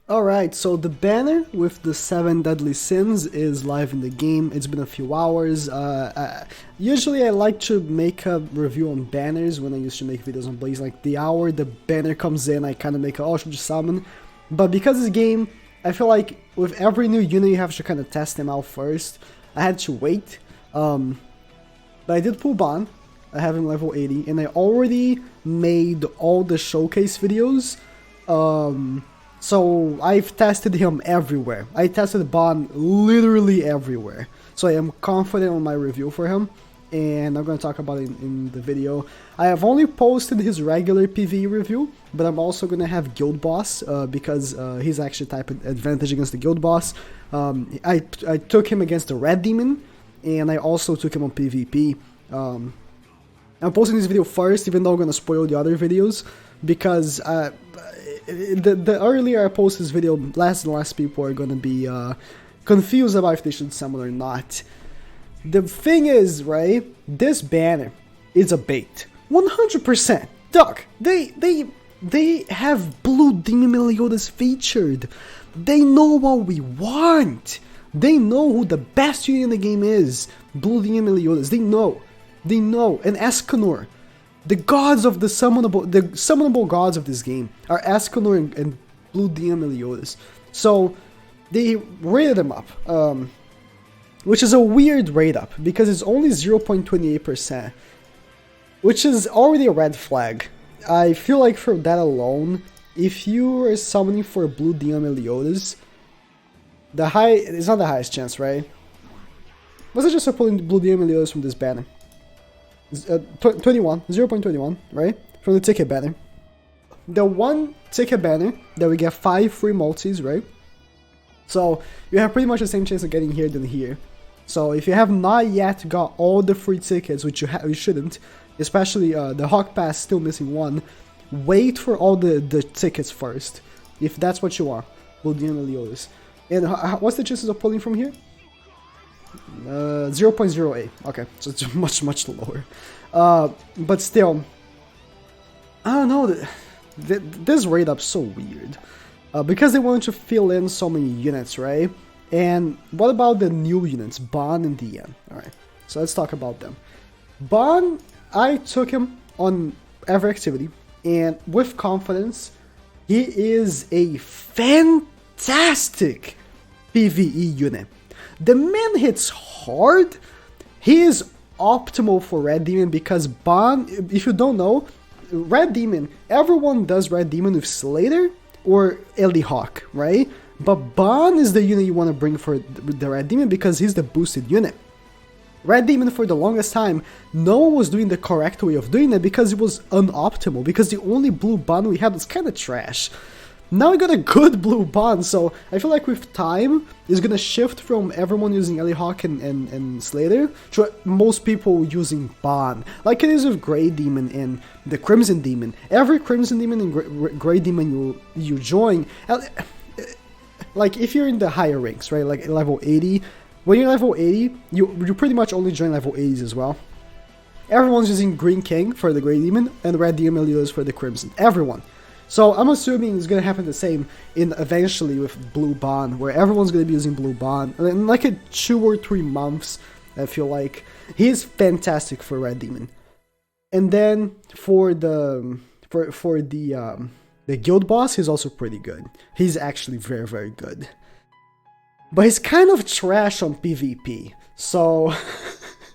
Alright, so the banner with the 7 deadly sins is live in the game. It's been a few hours. Usually I like to make a review on banners when I used to make videos on Blaze. Like the hour the banner comes in, I kind of make a oh, should just summon. But because this game, I feel like with every new unit you have to kind of test them out first. I had to wait. But I did pull Ban. I have him level 80, and I already made all the showcase videos. So I've tested him everywhere. I tested Ban literally everywhere. So I am confident on my review for him, and I'm going to talk about it in the video. I have only posted his regular PvE review, but I'm also going to have Guild Boss, because he's actually type advantage against the Guild Boss. I took him against the Red Demon, and I also took him on PvP. I'm posting this video first, even though I'm going to spoil the other videos, because the earlier I post this video, less and less people are going to be confused about if they should summon or not. The thing is, right, this banner is a bait. 100%. Dog, they have Blue Demon Meliodas featured. They know what we want. They know who the best unit in the game is. Blue Demon Meliodas. They know. They know. And Escanor. The gods of the summonable gods of this game are Escanor and Blue Demon Meliodas. So they rated them up, which is a weird rate up because it's only 0.28%, which is already a red flag. I feel like for that alone, if you are summoning for Blue Demon Meliodas, it's not the highest chance, right? Was it just pulling Blue Demon Meliodas from this banner? 0.21, right? From the ticket banner. The one ticket banner that we get 5 free multis, right? So you have pretty much the same chance of getting here than here. So if you have not yet got all the free tickets, which you shouldn't, especially the Hawk Pass still missing one, wait for all the tickets first, if that's what you want. Blue Demon Meliodas. And what's the chances of pulling from here? 0.08. Okay, so it's much lower. But still, I don't know. This rate up's so weird. Because they wanted to fill in so many units, right? And what about the new units, Ban and Dian? Alright, so let's talk about them. Ban, I took him on every activity, and with confidence, he is a fantastic PvE unit. The man hits hard. He is optimal for Red Demon because Ban, if you don't know, Red Demon, everyone does Red Demon with Slater or Eli Hawk, right? But Ban is the unit you want to bring for the Red Demon because he's the boosted unit. Red Demon, for the longest time, no one was doing the correct way of doing it because it was unoptimal, because the only blue Ban we had was kind of trash. Now we got a good blue Ban, so I feel like with time, it's gonna shift from everyone using Eli Hawk and Slater to most people using Ban. Like it is with Grey Demon and the Crimson Demon. Every Crimson Demon and Grey Demon you join, like if you're in the higher ranks, right, like level 80, when you're level 80, you pretty much only join level 80s as well. Everyone's using Green King for the Grey Demon and Red Demon Meliodas for the Crimson. Everyone. So I'm assuming it's gonna happen the same eventually with Blue Ban, where everyone's gonna be using Blue Ban in like 2 or 3 months. I feel like he's fantastic for Red Demon, and then for the Guild Boss, he's also pretty good. He's actually very good, but he's kind of trash on PvP. So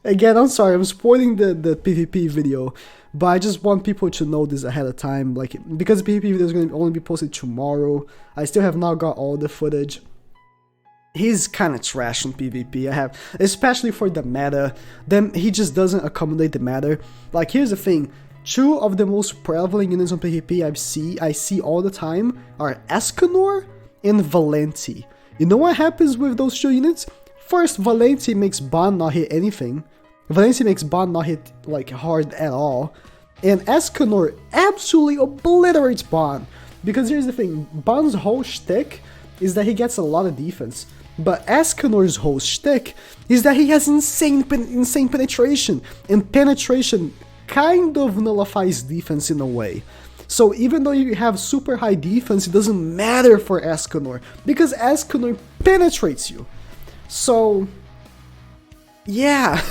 again, I'm sorry, I'm spoiling the PvP video. But I just want people to know this ahead of time, like, because the PvP video is going to only be posted tomorrow. I still have not got all the footage. He's kind of trash on PvP, especially for the meta. Then he just doesn't accommodate the meta. Like, here's the thing. 2 of the most prevalent units on PvP I see all the time are Escanor and Valenti. You know what happens with those 2 units? First, Valenti makes Ban not hit anything. Valenti makes Ban not hit like hard at all, and Escanor absolutely obliterates Ban. Because here's the thing, Ban's whole shtick is that he gets a lot of defense, but Escanor's whole shtick is that he has insane penetration, and penetration kind of nullifies defense in a way. So even though you have super high defense, it doesn't matter for Escanor, because Escanor penetrates you. So yeah,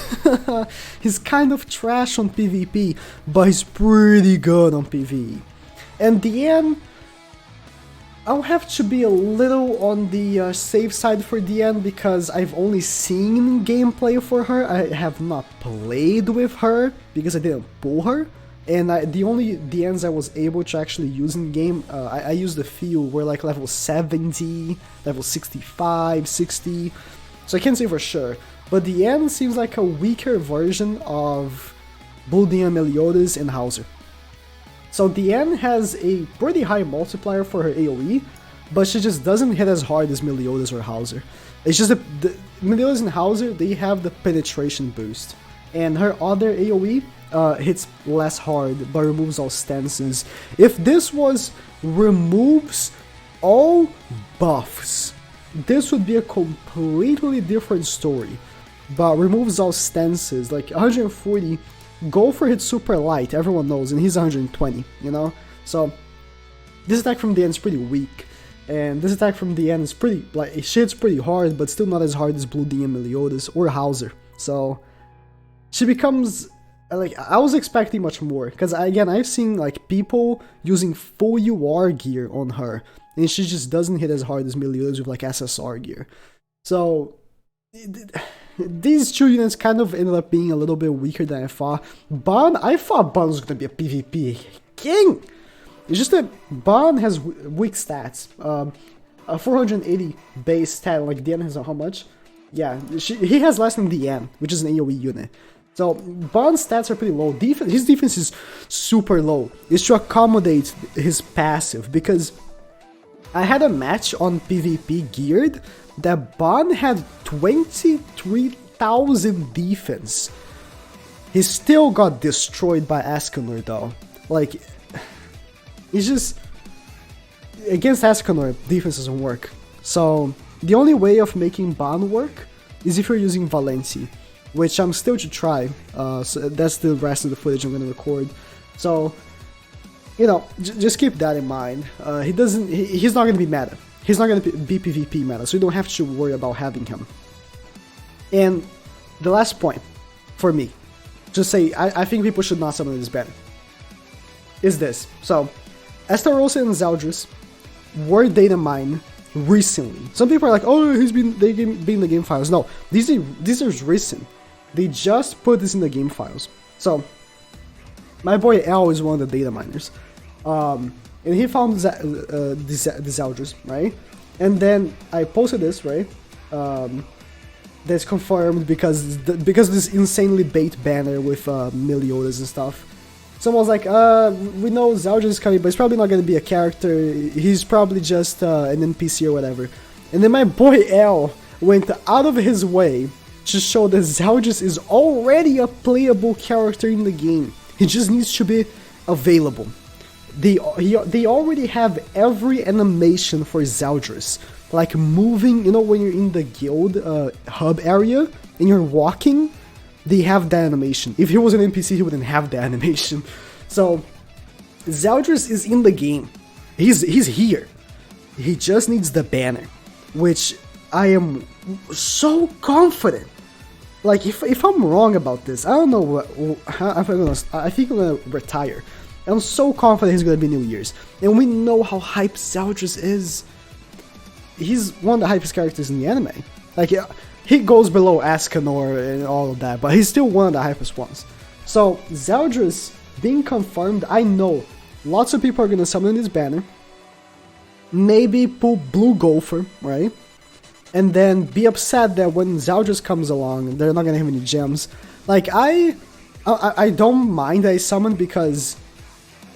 he's kind of trash on PvP, but he's pretty good on PvE. And Diane, I'll have to be a little on the safe side for Diane, because I've only seen gameplay for her. I have not played with her because I didn't pull her. And the only Dianes I was able to actually use in game, I used a few were like level 70, level 65, 60. So I can't say for sure. But Diane seems like a weaker version of Blue Demon Meliodas and Hauser. So Diane has a pretty high multiplier for her AoE, but she just doesn't hit as hard as Meliodas or Hauser. It's just the Meliodas and Hauser, they have the penetration boost. And her other AoE hits less hard, but removes all stances. If this was removes all buffs, this would be a completely different story. But removes all stances, like 140, Gopher hits super light, everyone knows, and he's 120, you know? So, this attack from the end is pretty weak, and this attack from the end is pretty, like, it hits pretty hard, but still not as hard as Blue Demon Meliodas or Hauser. So, she becomes, like, I was expecting much more, because again, I've seen, like, people using full UR gear on her, and she just doesn't hit as hard as Meliodas with, like, SSR gear. So, these two units kind of ended up being a little bit weaker than I thought. Ban, I thought Ban was going to be a PvP king. It's just that Ban has weak stats. A 480 base stat, like Diane has how much? Yeah, he has less than Diane, which is an AoE unit. So Ban's stats are pretty low. His defense is super low. It's to accommodate his passive, because I had a match on PvP geared that Ban had 23,000 defense. He still got destroyed by Escanor though. Like, it's just, against Escanor, defense doesn't work. So, the only way of making Ban work is if you're using Valenti, which I'm still to try. So that's the rest of the footage I'm gonna record. So, you know, just keep that in mind. He's not gonna be meta. He's not going to be PvP meta, so you don't have to worry about having him. And the last point, for me, just say, I think people should not summon this banner, is this. So, Estarossa and Zeldris were data mined recently. Some people are like, oh, they've been in the game files. No, these are recent. They just put this in the game files. So, my boy L is one of the data miners. And he found the Zeldris, right? And then I posted this, right? That's confirmed because this insanely bait banner with Meliodas and stuff. Someone was like, we know Zeldris is coming, but he's probably not going to be a character. He's probably just an NPC or whatever. And then my boy L went out of his way to show that Zeldris is already a playable character in the game. He just needs to be available. They already have every animation for Zeldris, like moving, you know, when you're in the guild hub area and you're walking, they have that animation. If he was an NPC, he wouldn't have that animation. So, Zeldris is in the game. He's here. He just needs the banner, which I am so confident. Like, if I'm wrong about this, I don't know I think I'm gonna retire. I'm so confident he's gonna be New Year's. And we know how hype Zeldris is. He's one of the hypest characters in the anime. Like, he goes below Escanor and all of that, but he's still one of the hypest ones. So, Zeldris being confirmed, I know lots of people are gonna summon this banner. Maybe pull Blue Gopher, right? And then be upset that when Zeldris comes along, they're not gonna have any gems. Like, I don't mind I summon because,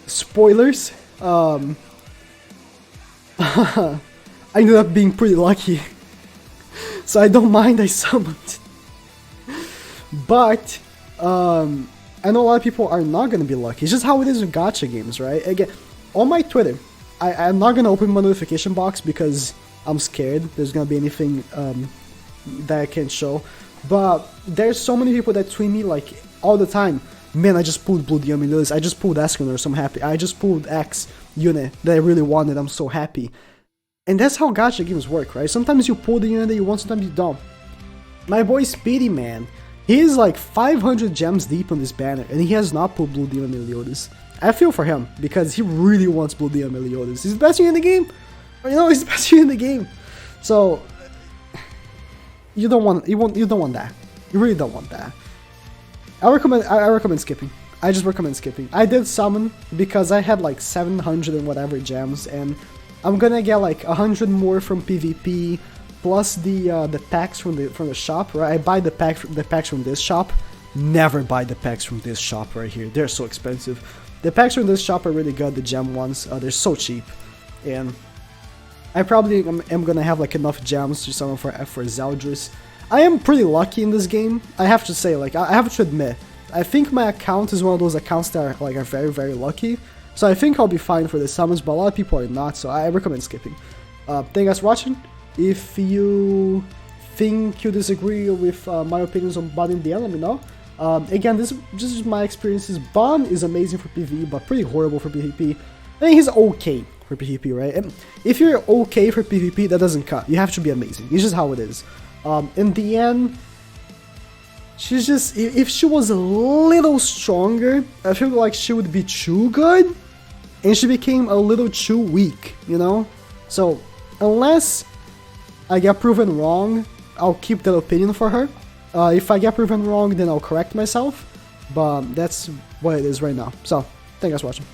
spoilers, I ended up being pretty lucky. So I don't mind I summoned. But, I know a lot of people are not gonna be lucky. It's just how it is with gacha games, right? Again, on my Twitter, I'm not gonna open my notification box because I'm scared there's gonna be anything that I can't show. But there's so many people that tweet me like all the time, man, I just pulled Blue Demon Meliodas, I just pulled Escanor, so I'm happy. I just pulled X unit that I really wanted, I'm so happy. And that's how gacha games work, right? Sometimes you pull the unit that you want, sometimes you don't. My boy Speedy, man, he is like 500 gems deep on this banner, and he has not pulled Blue Demon Meliodas. I feel for him, because he really wants Blue Demon Meliodas. He's the best unit in the game. You know, he's the best unit in the game. So, you don't want that. You really don't want that. I recommend skipping. I just recommend skipping. I did summon because I had like 700 and whatever gems, and I'm gonna get like 100 more from PvP, plus the packs from the shop. Right, I buy the packs from this shop. Never buy the packs from this shop right here. They're so expensive. The packs from this shop are really good. The gem ones, they're so cheap, and I probably am gonna have like enough gems to summon for Zeldris. I am pretty lucky in this game. I have to say, like, I have to admit, I think my account is one of those accounts that are very, very lucky. So I think I'll be fine for the summons, but a lot of people are not, so I recommend skipping. Thank you guys for watching. If you think you disagree with my opinions on Bon in the end, let me know. Again, this is my experiences. Bon is amazing for PvE, but pretty horrible for PvP. I think he's okay for PvP, right? And if you're okay for PvP, that doesn't cut. You have to be amazing. It's just how it is. In the end, she's just, if she was a little stronger, I feel like she would be too good, and she became a little too weak, you know? So, unless I get proven wrong, I'll keep that opinion for her. If I get proven wrong, then I'll correct myself, but that's what it is right now. So, thank you guys for watching.